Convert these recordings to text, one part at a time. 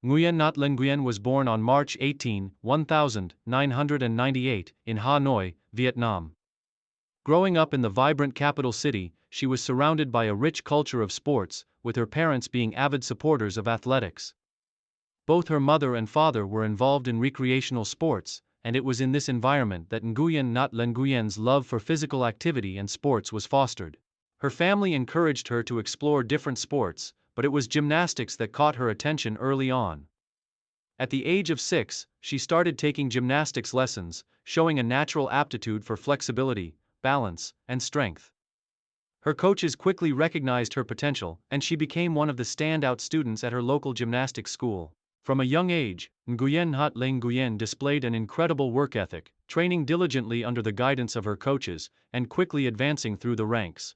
Nguyen Nhat Linh Nguyen was born on March 18, 1998, in Hanoi, Vietnam. Growing up in the vibrant capital city, she was surrounded by a rich culture of sports, with her parents being avid supporters of athletics. Both her mother and father were involved in recreational sports, and it was in this environment that Nguyen Nhat Linh Nguyen's love for physical activity and sports was fostered. Her family encouraged her to explore different sports, but it was gymnastics that caught her attention early on. At the age of 6, she started taking gymnastics lessons, showing a natural aptitude for flexibility, balance, and strength. Her coaches quickly recognized her potential, and she became one of the standout students at her local gymnastics school. From a young age, Nguyen Nhat Linh Nguyen displayed an incredible work ethic, training diligently under the guidance of her coaches, and quickly advancing through the ranks.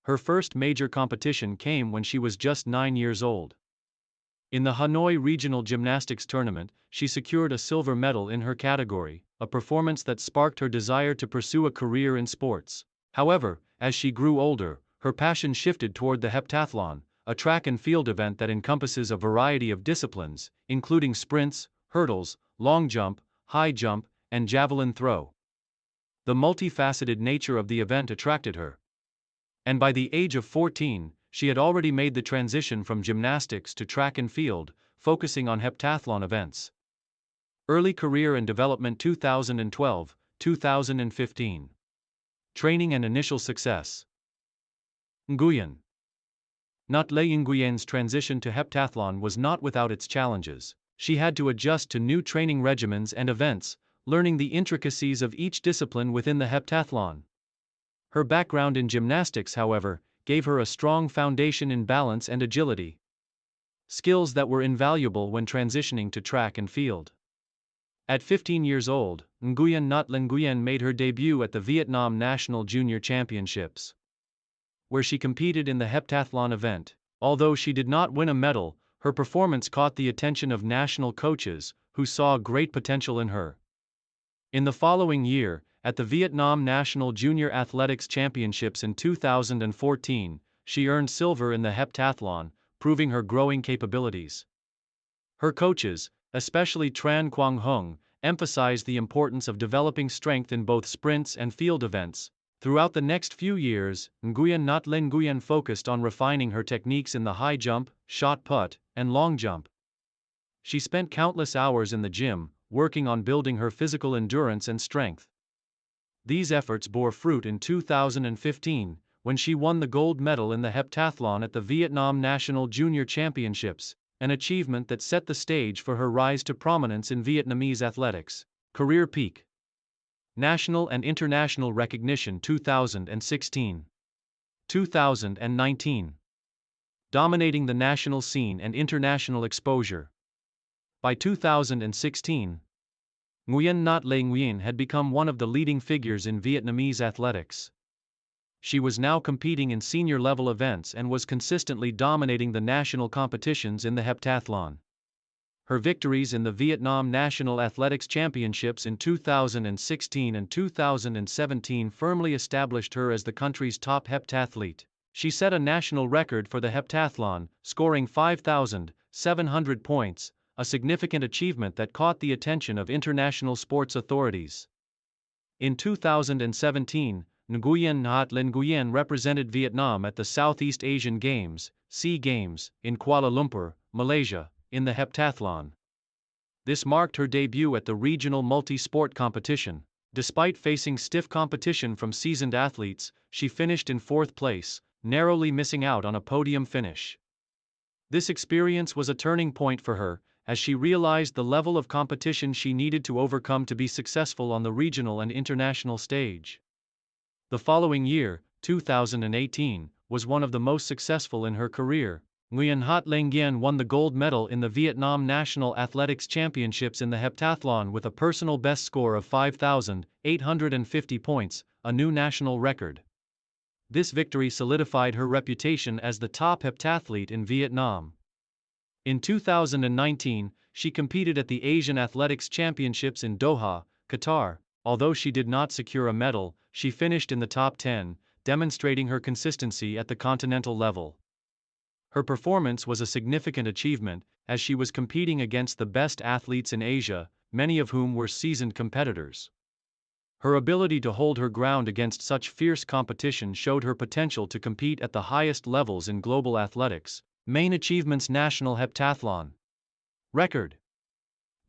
Her first major competition came when she was just 9 years old. In the Hanoi Regional Gymnastics Tournament, she secured a silver medal in her category, a performance that sparked her desire to pursue a career in sports. However, as she grew older, her passion shifted toward the heptathlon, a track and field event that encompasses a variety of disciplines, including sprints, hurdles, long jump, high jump, and javelin throw. The multifaceted nature of the event attracted her. And by the age of 14, she had already made the transition from gymnastics to track and field, focusing on heptathlon events. Early career and development 2012, 2015. Training and initial success. Nguyen Nhat Linh Nguyen's transition to heptathlon was not without its challenges. She had to adjust to new training regimens and events, learning the intricacies of each discipline within the heptathlon. Her background in gymnastics, however, gave her a strong foundation in balance and agility, skills that were invaluable when transitioning to track and field. At 15 years old, Nguyen Nhat Linh Nguyen made her debut at the Vietnam National Junior Championships, where she competed in the heptathlon event. Although she did not win a medal, her performance caught the attention of national coaches, who saw great potential in her. In the following year, at the Vietnam National Junior Athletics Championships in 2014, she earned silver in the heptathlon, proving her growing capabilities. Her coaches, especially Tran Quang Hung, emphasized the importance of developing strength in both sprints and field events. Throughout the next few years, Nguyen Nhat Linh Nguyen focused on refining her techniques in the high jump, shot put, and long jump. She spent countless hours in the gym, working on building her physical endurance and strength. These efforts bore fruit in 2015, when she won the gold medal in the heptathlon at the Vietnam National Junior Championships, an achievement that set the stage for her rise to prominence in Vietnamese athletics. Career peak. National and international recognition 2016. 2019. Dominating the national scene and international exposure. By 2016, Nguyen Nhat Linh Nguyen had become one of the leading figures in Vietnamese athletics. She was now competing in senior-level events and was consistently dominating the national competitions in the heptathlon. Her victories in the Vietnam National Athletics Championships in 2016 and 2017 firmly established her as the country's top heptathlete. She set a national record for the heptathlon, scoring 5,700 points, a significant achievement that caught the attention of international sports authorities. In 2017, Nguyen Nhat Linh Nguyen represented Vietnam at the Southeast Asian Games, SEA Games, in Kuala Lumpur, Malaysia, in the heptathlon. This marked her debut at the regional multi-sport competition. Despite facing stiff competition from seasoned athletes, she finished in 4th place, narrowly missing out on a podium finish. This experience was a turning point for her, as she realized the level of competition she needed to overcome to be successful on the regional and international stage. The following year, 2018, was one of the most successful in her career. Nguyen Nhat Linh Nguyen won the gold medal in the Vietnam National Athletics Championships in the heptathlon with a personal best score of 5,850 points, a new national record. This victory solidified her reputation as the top heptathlete in Vietnam. In 2019, she competed at the Asian Athletics Championships in Doha, Qatar. Although she did not secure a medal, she finished in the top 10, demonstrating her consistency at the continental level. Her performance was a significant achievement, as she was competing against the best athletes in Asia, many of whom were seasoned competitors. Her ability to hold her ground against such fierce competition showed her potential to compete at the highest levels in global athletics. Main achievements: National Heptathlon record.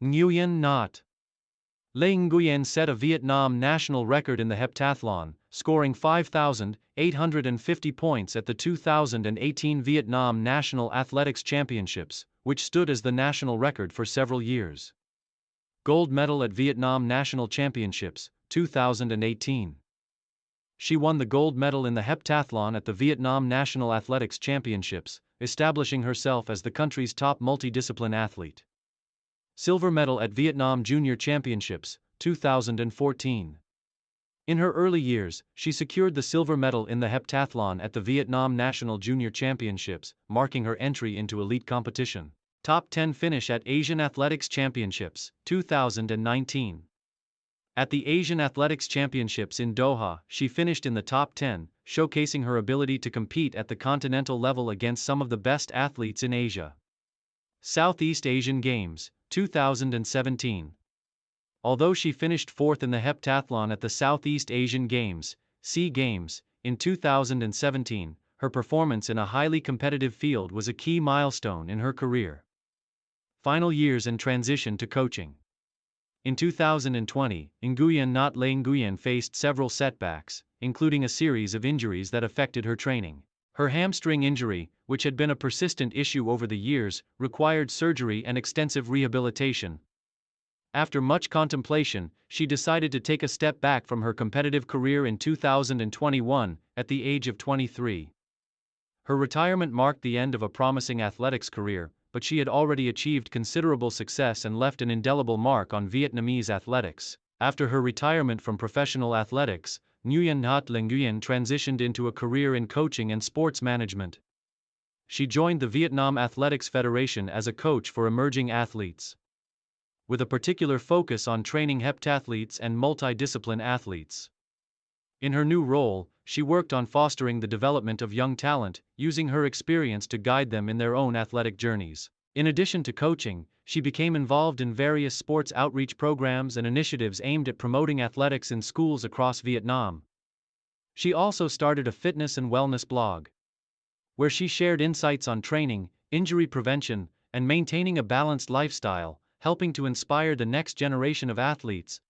Nguyen Not. Le Nguyen set a Vietnam national record in the heptathlon, scoring 5,850 points at the 2018 Vietnam National Athletics Championships, which stood as the national record for several years. Gold medal at Vietnam National Championships, 2018. She won the gold medal in the heptathlon at the Vietnam National Athletics Championships, establishing herself as the country's top multidiscipline athlete. Silver medal at Vietnam Junior Championships, 2014. In her early years, she secured the silver medal in the heptathlon at the Vietnam National Junior Championships, marking her entry into elite competition. Top 10 finish at Asian Athletics Championships, 2019. At the Asian Athletics Championships in Doha, she finished in the top 10, showcasing her ability to compete at the continental level against some of the best athletes in Asia. Southeast Asian Games, 2017. Although she finished fourth in the heptathlon at the Southeast Asian Games, SEA Games, in 2017, her performance in a highly competitive field was a key milestone in her career. Final years and transition to coaching. In 2020, Nguyen Not Le Nguyen faced several setbacks, including a series of injuries that affected her training. Her hamstring injury, which had been a persistent issue over the years, required surgery and extensive rehabilitation. After much contemplation, she decided to take a step back from her competitive career in 2021, at the age of 23. Her retirement marked the end of a promising athletics career, but she had already achieved considerable success and left an indelible mark on Vietnamese athletics. After her retirement from professional athletics, NguyenHat Le Nguyen transitioned into a career in coaching and sports management. She joined the Vietnam Athletics Federation as a coach for emerging athletes, with a particular focus on training heptathletes and multidiscipline athletes. In her new role, she worked on fostering the development of young talent, using her experience to guide them in their own athletic journeys. In addition to coaching, she became involved in various sports outreach programs and initiatives aimed at promoting athletics in schools across Vietnam. She also started a fitness and wellness blog, where she shared insights on training, injury prevention, and maintaining a balanced lifestyle, helping to inspire the next generation of athletes.